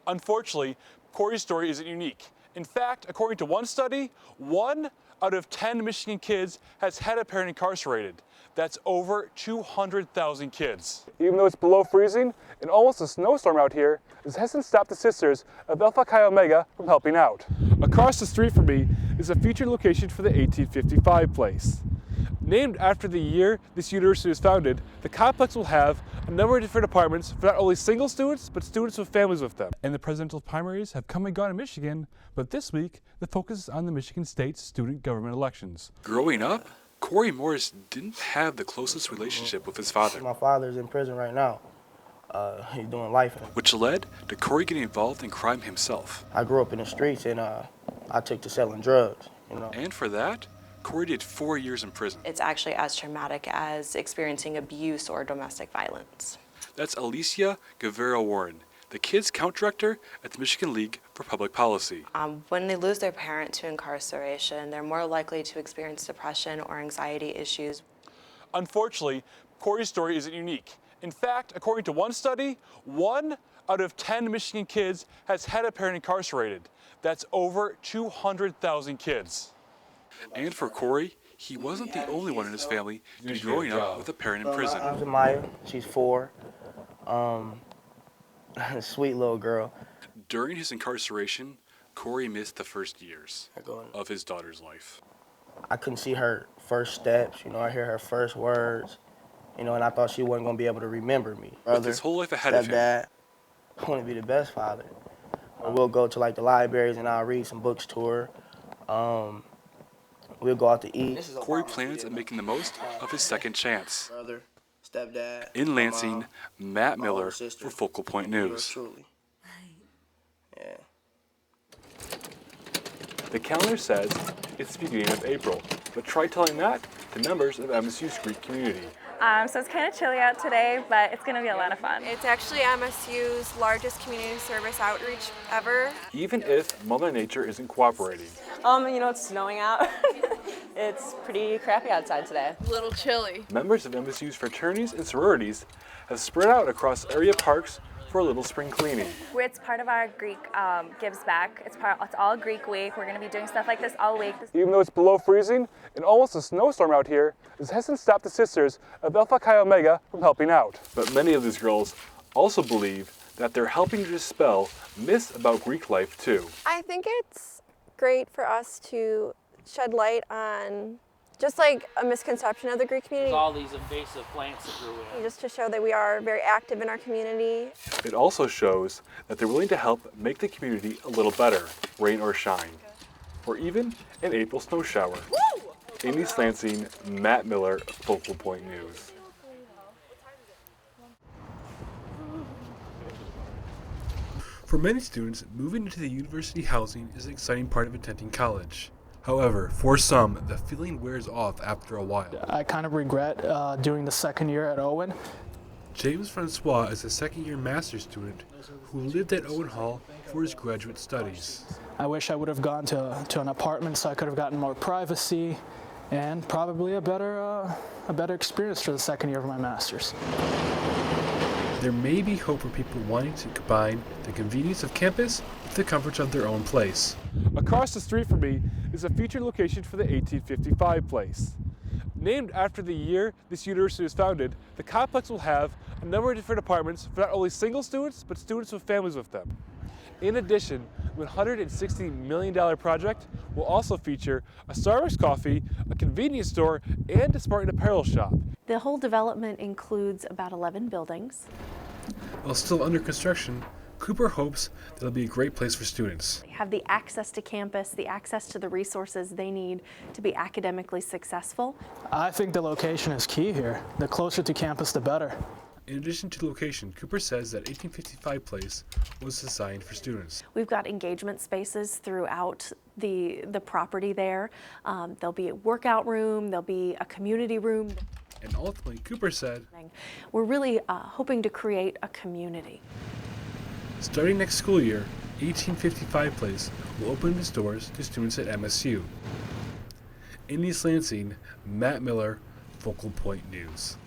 Unfortunately, Corey's story isn't unique. In fact, according to one study, 1 out of 10 Michigan kids has had a parent incarcerated. That's over 200,000 kids. Even though it's below freezing and almost a snowstorm out here, this hasn't stopped the sisters of Alpha Chi Omega from helping out. Across the street from me is a featured location for the 1855 place. Named after the year this university was founded, the complex will have a number of different apartments for not only single students, but students with families with them. And the presidential primaries have come and gone in Michigan, but this week, the focus is on the Michigan State student government elections. Growing up, Corey Morris didn't have the closest relationship with his father. My father's in prison right now. He's doing life. Which led to Corey getting involved in crime himself. I grew up in the streets and I took to selling drugs, you know. And for that, Corey did 4 years in prison. It's actually as traumatic as experiencing abuse or domestic violence. That's Alicia Guevara-Warren, the Kids Count Director at the Michigan League for Public Policy. When they lose their parent to incarceration, they're more likely to experience depression or anxiety issues. Unfortunately, Corey's story isn't unique. In fact, according to one study, 1 out of 10 Michigan kids has had a parent incarcerated. That's over 200,000 kids. And for Corey, he wasn't the only one in his family to be growing up with a parent in prison. I'm Maya, she's 4. Sweet little girl. During his incarceration, Corey missed the first years of his daughter's life. I couldn't see her first steps, you know, I hear her first words, you know, and I thought she wasn't going to be able to remember me. With his whole life ahead of him. Stepdad, I want to be the best father. We'll go to like the libraries and I'll read some books to her. We'll go out to eat. Corey plans on making the most of his second chance. Brother, stepdad, in Lansing, Matt Miller for Focal Point News. Yeah. The calendar says it's the beginning of April, but try telling that to members of MSU's Greek community. So it's kind of chilly out today, but it's going to be a lot of fun. It's actually MSU's largest community service outreach ever. Even if Mother Nature isn't cooperating. You know, it's snowing out. It's pretty crappy outside today. A little chilly. Members of MSU's fraternities and sororities have spread out across area parks for a little spring cleaning. It's part of our Greek Gives Back. It's all Greek week. We're going to be doing stuff like this all week. Even though it's below freezing and almost a snowstorm out here, this hasn't stopped the sisters of Alpha Chi Omega from helping out. But many of these girls also believe that they're helping to dispel myths about Greek life too. I think it's great for us to shed light on just like a misconception of the Greek community. All these invasive plants that grew in. Just to show that we are very active in our community. It also shows that they're willing to help make the community a little better, rain or shine, or even an April snow shower. In East Lansing, Matt Miller, Focal Point News. For many students, moving into the university housing is an exciting part of attending college. However, for some, the feeling wears off after a while. I kind of regret doing the second year at Owen. James Francois is a second-year master's student who lived at Owen Hall for his graduate studies. I wish I would have gone to an apartment so I could have gotten more privacy and probably a better experience for the second year of my master's. There may be hope for people wanting to combine the convenience of campus with the comforts of their own place. Across the street from me is a featured location for the 1855 place. Named after the year this university was founded, the complex will have a number of different apartments for not only single students, but students with families with them. In addition, the $160 million project will also feature a Starbucks coffee, a convenience store, and a Spartan apparel shop. The whole development includes about 11 buildings. While still under construction, Cooper hopes that it'll be a great place for students. They have the access to campus, the access to the resources they need to be academically successful. I think the location is key here. The closer to campus, the better. In addition to location, Cooper says that 1855 Place was designed for students. We've got engagement spaces throughout the property there. There'll be a workout room, there'll be a community room. And ultimately, Cooper said, we're really hoping to create a community. Starting next school year, 1855 Place will open its doors to students at MSU. In East Lansing, Matt Miller, Focal Point News.